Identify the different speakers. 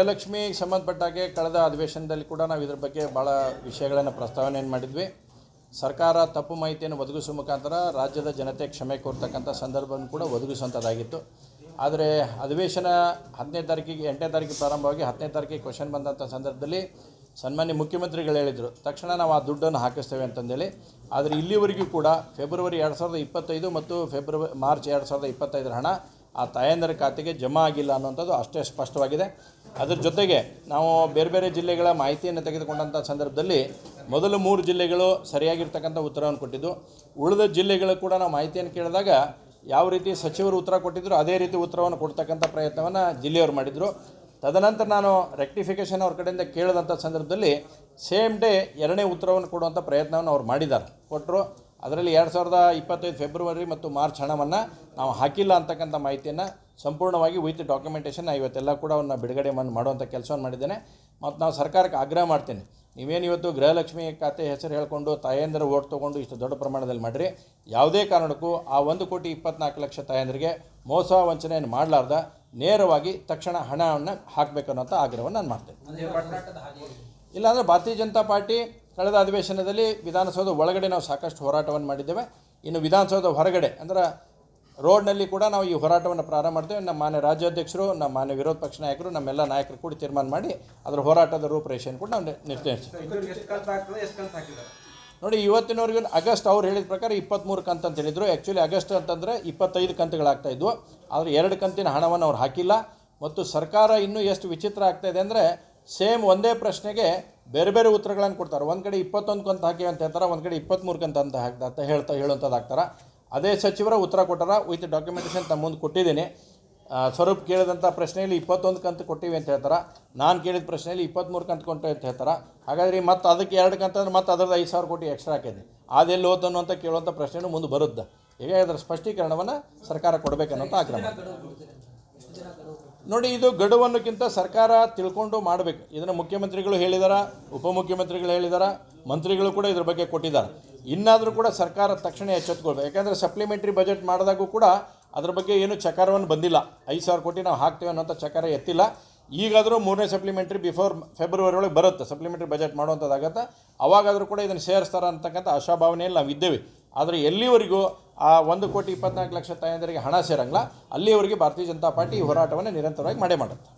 Speaker 1: ಗೃಹಲಕ್ಷ್ಮಿಗೆ ಸಂಬಂಧಪಟ್ಟಾಗೆ ಕಳೆದ ಅಧಿವೇಶನದಲ್ಲಿ ಕೂಡ ನಾವು ಇದರ ಬಗ್ಗೆ ಭಾಳ ವಿಷಯಗಳನ್ನು ಪ್ರಸ್ತಾವನೆಯನ್ನು ಮಾಡಿದ್ವಿ. ಸರ್ಕಾರ ತಪ್ಪು ಮಾಹಿತಿಯನ್ನು ಒದಗಿಸುವ ಮುಖಾಂತರ ರಾಜ್ಯದ ಜನತೆ ಕ್ಷಮೆ ಕೋರ್ತಕ್ಕಂಥ ಸಂದರ್ಭವನ್ನು ಕೂಡ ಒದಗಿಸುವಂಥದ್ದಾಗಿತ್ತು. ಆದರೆ ಅಧಿವೇಶನ 10ನೇ ತಾರೀಕಿಗೆ 8ನೇ ತಾರೀಕಿಗೆ ಪ್ರಾರಂಭವಾಗಿ 10ನೇ ತಾರೀಕಿಗೆ ಕ್ವಶನ್ ಬಂದಂಥ ಸಂದರ್ಭದಲ್ಲಿ ಸನ್ಮಾನ್ಯ ಮುಖ್ಯಮಂತ್ರಿಗಳು ಹೇಳಿದರು, ತಕ್ಷಣ ನಾವು ಆ ದುಡ್ಡನ್ನು ಹಾಕಿಸ್ತೇವೆ ಅಂತಂದೇಳಿ. ಆದರೆ ಇಲ್ಲಿವರೆಗೂ ಕೂಡ ಫೆಬ್ರವರಿ 2025 ಮತ್ತು ಮಾರ್ಚ್ 2025 ಹಣ ಆ ತಾಯಂದಿರ ಖಾತೆಗೆ ಜಮಾ ಆಗಿಲ್ಲ ಅನ್ನುವಂಥದ್ದು ಅಷ್ಟೇ ಸ್ಪಷ್ಟವಾಗಿದೆ. ಅದರ ಜೊತೆಗೆ ನಾವು ಬೇರೆ ಬೇರೆ ಜಿಲ್ಲೆಗಳ ಮಾಹಿತಿಯನ್ನು ತೆಗೆದುಕೊಂಡಂಥ ಸಂದರ್ಭದಲ್ಲಿ ಮೊದಲು 3 ಜಿಲ್ಲೆಗಳು ಸರಿಯಾಗಿರ್ತಕ್ಕಂಥ ಉತ್ತರವನ್ನು ಕೊಟ್ಟಿದ್ದು, ಉಳಿದ ಜಿಲ್ಲೆಗಳು ಕೂಡ ನಾವು ಮಾಹಿತಿಯನ್ನು ಕೇಳಿದಾಗ ಯಾವ ರೀತಿ ಸಚಿವರು ಉತ್ತರ ಕೊಟ್ಟಿದ್ರು ಅದೇ ರೀತಿ ಉತ್ತರವನ್ನು ಕೊಡ್ತಕ್ಕಂಥ ಪ್ರಯತ್ನವನ್ನು ಜಿಲ್ಲೆಯವರು ಮಾಡಿದರು. ತದನಂತರ ನಾನು ರೆಕ್ಟಿಫಿಕೇಷನ್ ಅವ್ರ ಕಡೆಯಿಂದ ಕೇಳಿದಂಥ ಸಂದರ್ಭದಲ್ಲಿ ಸೇಮ್ ಡೇ 2ನೇ ಉತ್ತರವನ್ನು ಕೊಡುವಂಥ ಪ್ರಯತ್ನವನ್ನು ಅವ್ರು ಮಾಡಿದ್ದಾರೆ, ಕೊಟ್ಟರು. ಅದರಲ್ಲಿ 2025 ಫೆಬ್ರವರಿ ಮತ್ತು ಮಾರ್ಚ್ ಹಣವನ್ನು ನಾವು ಹಾಕಿಲ್ಲ ಅಂತಕ್ಕಂಥ ಮಾಹಿತಿಯನ್ನು ಸಂಪೂರ್ಣವಾಗಿ ವಿತ್ ಡಾಕ್ಯುಮೆಂಟೇಷನ್ ಇವತ್ತೆಲ್ಲ ಕೂಡ ಅವನ್ನ ಬಿಡುಗಡೆ ಮಾಡುವಂಥ ಕೆಲಸವನ್ನು ಮಾಡಿದ್ದೇನೆ. ಮತ್ತು ನಾವು ಸರ್ಕಾರಕ್ಕೆ ಆಗ್ರಹ ಮಾಡ್ತೀನಿ, ನೀವೇನು ಇವತ್ತು ಗೃಹಲಕ್ಷ್ಮಿ ಖಾತೆ ಹೆಸರು ಹೇಳಿಕೊಂಡು ತಾಯಂದಿರ ಓಟ್ ತೊಗೊಂಡು ಇಷ್ಟು ದೊಡ್ಡ ಪ್ರಮಾಣದಲ್ಲಿ ಮಾಡಿರಿ, ಯಾವುದೇ ಕಾರಣಕ್ಕೂ ಆ 1,24,00,000 ತಾಯಂದಿರಿಗೆ ಮೋಸ ವಂಚನೆಯನ್ನು ಮಾಡಲಾರ್ದ ನೇರವಾಗಿ ತಕ್ಷಣ ಹಣವನ್ನು ಹಾಕಬೇಕನ್ನೋಂಥ ಆಗ್ರಹವನ್ನು ನಾನು ಮಾಡ್ತೇನೆ. ಇಲ್ಲಾಂದರೆ ಭಾರತೀಯ ಜನತಾ ಪಾರ್ಟಿ ಕಳೆದ ಅಧಿವೇಶನದಲ್ಲಿ ವಿಧಾನಸೌಧ ಒಳಗಡೆ ನಾವು ಸಾಕಷ್ಟು ಹೋರಾಟವನ್ನು ಮಾಡಿದ್ದೇವೆ. ಇನ್ನು ವಿಧಾನಸೌಧ ಹೊರಗಡೆ ಅಂದರೆ ರೋಡ್ನಲ್ಲಿ ಕೂಡ ನಾವು ಈ ಹೋರಾಟವನ್ನು ಪ್ರಾರಂಭ ಮಾಡ್ತೇವೆ. ನಮ್ಮ ಮಾನ್ಯ ರಾಜ್ಯಾಧ್ಯಕ್ಷರು, ನಮ್ಮ ಮಾನ್ಯ ವಿರೋಧ ಪಕ್ಷ ನಾಯಕರು, ನಮ್ಮೆಲ್ಲ ನಾಯಕರು ಕೂಡ ತೀರ್ಮಾನ ಮಾಡಿ ಅದರ ಹೋರಾಟದ ರೂಪರೇಷೆಯನ್ನು ಕೂಡ ನಾವು ನಿರ್ಧರಿಸ್ತೀವಿ. ನೋಡಿ, ಇವತ್ತಿನವರೆಗೂ ಆಗಸ್ಟ್ ಅವ್ರು ಹೇಳಿದ ಪ್ರಕಾರ 23 ಕಂತು ಅಂತ ಹೇಳಿದರು. ಆ್ಯಕ್ಚುಲಿ ಆಗಸ್ಟ್ ಅಂತಂದರೆ 25 ಕಂತುಗಳಾಗ್ತಾಯಿದ್ವು. ಆದರೆ 2 ಕಂತಿನ ಹಣವನ್ನು ಅವ್ರು ಹಾಕಿಲ್ಲ. ಮತ್ತು ಸರ್ಕಾರ ಇನ್ನೂ ಎಷ್ಟು ವಿಚಿತ್ರ ಆಗ್ತಾಯಿದೆ ಅಂದರೆ ಸೇಮ್ ಒಂದೇ ಪ್ರಶ್ನೆಗೆ ಬೇರೆ ಬೇರೆ ಉತ್ತರಗಳನ್ನು ಕೊಡ್ತಾರೆ. ಒಂದು ಕಡೆ 21 ಕಂತು ಹಾಕಿ ಅಂತ ಹೇಳ್ತಾರೆ, ಒಂದು ಕಡೆ 23 ಕಂತು ಅಂತ ಹೇಳುವಂಥದ್ದು ಆಗ್ತಾರೆ. ಅದೇ ಸಚಿವರ ಉತ್ತರ ಕೊಟ್ಟಾರ, ವಿತ್ ಡಾಕ್ಯುಮೆಂಟೇಷನ್ ತಮ್ಮ ಮುಂದೆ ಕೊಟ್ಟಿದ್ದೀನಿ. ಸ್ವರೂಪ್ ಕೇಳಿದಂಥ ಪ್ರಶ್ನೆಯಲ್ಲಿ 21 ಕಂತು ಕೊಟ್ಟಿವಿ ಅಂತ ಹೇಳ್ತಾರೆ, ನಾನು ಕೇಳಿದ ಪ್ರಶ್ನೆಯಲ್ಲಿ 23 ಕಂತು ಕೊಟ್ಟು ಅಂತ ಹೇಳ್ತಾರೆ. ಹಾಗಾದರೆ ಮತ್ತು ಅದಕ್ಕೆ 2 ಕಂತು ಅಂದರೆ ಮತ್ತು ಅದರದ್ದು 5,000 ಕೋಟಿ ಎಕ್ಸ್ಟ್ರಾ ಹಾಕಿದೆ, ಅದೆಲ್ಲಿ ಹೋದನು ಅಂತ ಕೇಳುವಂಥ ಪ್ರಶ್ನೆಯೂ ಮುಂದೆ ಬರುತ್ತೆ. ಹೀಗೆ ಅದರ ಸ್ಪಷ್ಟೀಕರಣವನ್ನು ಸರ್ಕಾರ ಕೊಡಬೇಕನ್ನೋಂಥ ಆಗ್ರಹ. ನೋಡಿ, ಇದು ಗಡುವನ್ನಕ್ಕಿಂತ ಸರ್ಕಾರ ತಿಳ್ಕೊಂಡು ಮಾಡಬೇಕು. ಇದನ್ನು ಮುಖ್ಯಮಂತ್ರಿಗಳು ಹೇಳಿದಾರ, ಉಪಮುಖ್ಯಮಂತ್ರಿಗಳು ಹೇಳಿದಾರ, ಮಂತ್ರಿಗಳು ಕೂಡ ಇದ್ರ ಬಗ್ಗೆ ಕೊಟ್ಟಿದ್ದಾರೆ. ಇನ್ನಾದರೂ ಕೂಡ ಸರ್ಕಾರ ತಕ್ಷಣ ಎಚ್ಚೆತ್ತುಕೊಳ್ಬೇಕು. ಯಾಕಂದರೆ ಸಪ್ಲಿಮೆಂಟ್ರಿ ಬಜೆಟ್ ಮಾಡಿದಾಗೂ ಕೂಡ ಅದ್ರ ಬಗ್ಗೆ ಏನು ಚಕಾರವನ್ನು ಬಂದಿಲ್ಲ. 5,000 ಕೋಟಿ ನಾವು ಹಾಕ್ತೇವೆ ಅನ್ನೋಂಥ ಚಕಾರ ಎತ್ತಿಲ್ಲ. ಈಗಾದರೂ 3ನೇ ಸಪ್ಲಿಮೆಂಟ್ರಿ ಬಿಫೋರ್ ಫೆಬ್ರವರಿ ಒಳಗೆ ಬರುತ್ತೆ, ಸಪ್ಲಿಮೆಂಟ್ರಿ ಬಜೆಟ್ ಮಾಡುವಂಥದ್ದಾಗತ್ತೆ. ಅವಾಗಾದರೂ ಕೂಡ ಇದನ್ನು ಸೇರಿಸ್ತಾರೆ ಅಂತಕ್ಕಂಥ ಆಶಾಭಾವನೆಯಲ್ಲಿ ನಾವು ಇದ್ದೇವೆ. ಆದರೆ ಎಲ್ಲಿವರೆಗೂ ಆ 1,24,00,000 ತಾಯಂದಿರಿಗೆ ಹಣ ಸೇರಂಗಿಲ್ಲ, ಅಲ್ಲಿಯವರೆಗೆ ಭಾರತೀಯ ಜನತಾ ಪಾರ್ಟಿ ಈ ಹೋರಾಟವನ್ನು ನಿರಂತರವಾಗಿ ಮಾಡೇ ಮಾಡುತ್ತೆ.